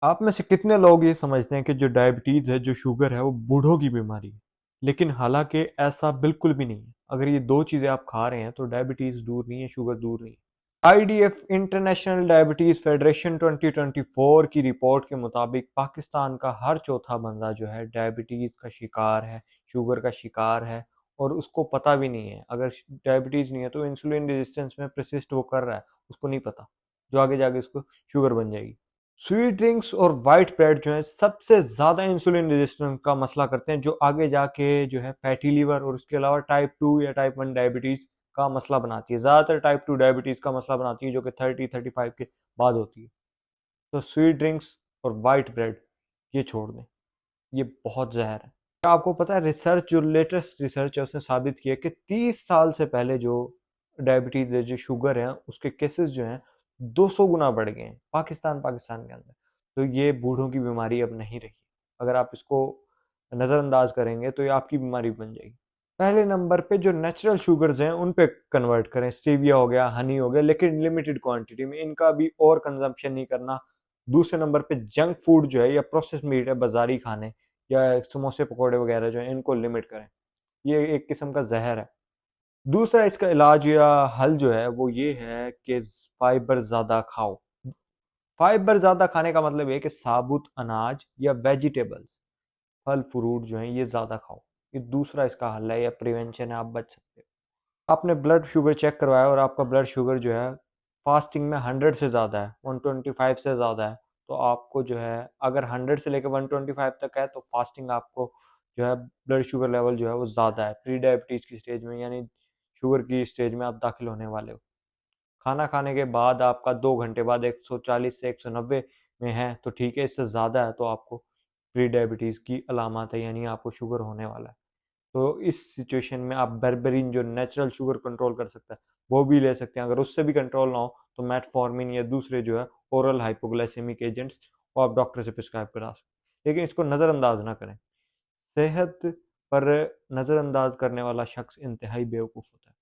आप में से कितने लोग ये समझते हैं कि जो डायबिटीज़ है, जो शुगर है, वो बूढ़ों की बीमारी है? लेकिन हालाँकि ऐसा बिल्कुल भी नहीं है। अगर ये 2 चीज़ें आप खा रहे हैं, तो डायबिटीज़ दूर नहीं है, शुगर दूर नहीं है। आईडीएफ इंटरनेशनल डायबिटीज़ फेडरेशन 2024 की रिपोर्ट के मुताबिक पाकिस्तान का हर चौथा बंदा जो है डायबिटीज़ का शिकार है, शुगर का शिकार है और उसको पता भी नहीं है। अगर डायबिटीज़ नहीं है, तो इंसुलिन रेजिस्टेंस में परसिस्ट वो कर रहा है, उसको नहीं पता, जो आगे जाके उसको शुगर बन जाएगी। स्वीट ड्रिंक्स और वाइट ब्रेड जो है सबसे ज्यादा इंसुलिन रेजिस्टेंस का मसला करते हैं, जो आगे जाके जो है फैटी लीवर और उसके अलावा टाइप 2 या टाइप 1 डायबिटीज का मसला बनाती है। ज्यादातर टाइप 2 डायबिटीज का मसला बनाती है, जो कि 30-35 के बाद होती है। तो स्वीट ड्रिंक्स और वाइट ब्रेड ये छोड़ दें, ये बहुत जहर है। आपको पता है, रिसर्च जो लेटेस्ट रिसर्च है उसने साबित किया कि 30 साल से पहले जो डायबिटीज है, जो शुगर है, उसके केसेस जो हैं 200 गुना बढ़ गए हैं पाकिस्तान के अंदर। तो ये बूढ़ों की बीमारी अब नहीं रही। अगर आप इसको नज़रअंदाज करेंगे तो ये आपकी बीमारी बन जाएगी। पहले नंबर पे जो नेचुरल शुगर्स हैं उन पे कन्वर्ट करें, स्टीविया हो गया, हनी हो गया, लेकिन लिमिटेड क्वांटिटी में, इनका भी और कंजम्पशन नहीं करना। दूसरे नंबर पे जंक फूड जो है या प्रोसेस मीट है, बाजारी खाने या समोसे पकौड़े वगैरह जो है, इनको लिमिट करें। ये एक किस्म का जहर है। दूसरा इसका इलाज या हल जो है वो ये है कि फाइबर ज्यादा खाओ। फाइबर ज्यादा खाने का मतलब है कि साबुत अनाज या वेजिटेबल्स, फल फ्रूट जो है, ये ज्यादा खाओ। ये दूसरा इसका हल है या प्रिवेंशन है, आप बच सकते हो। आपने ब्लड शुगर चेक करवाया और आपका ब्लड शुगर जो है फास्टिंग में 100 से ज़्यादा है, 125 से ज़्यादा है, तो आपको जो है, अगर 100 से लेकर 125 तक है, तो फास्टिंग आपको जो है, ब्लड शुगर लेवल जो है वो ज़्यादा है, प्री डायबिटीज़ की स्टेज में, यानी शुगर की स्टेज में आप दाखिल होने वाले हो। खाना खाने के बाद आपका 2 घंटे बाद 140 से 190 में है तो ठीक है, इससे ज़्यादा है तो आपको प्री डायबिटीज़ की अलामत है, यानी आपको शुगर होने वाला है। तो इस सिचुएशन में आप बेरबेरिन जो नेचुरल शुगर कंट्रोल कर सकता है, वो भी ले सकते हैं। अगर उससे भी कंट्रोल ना हो, तो मेटफॉर्मिन या दूसरे जो है ओरल हाइपोग्लाइसेमिक एजेंट्स, वो आप डॉक्टर से प्रिस्क्राइब करा सकते हैं। लेकिन इसको नज़रअंदाज ना करें। सेहत पर नज़रअंदाज करने वाला शख्स इंतहाई बेवकूफ़ होता है।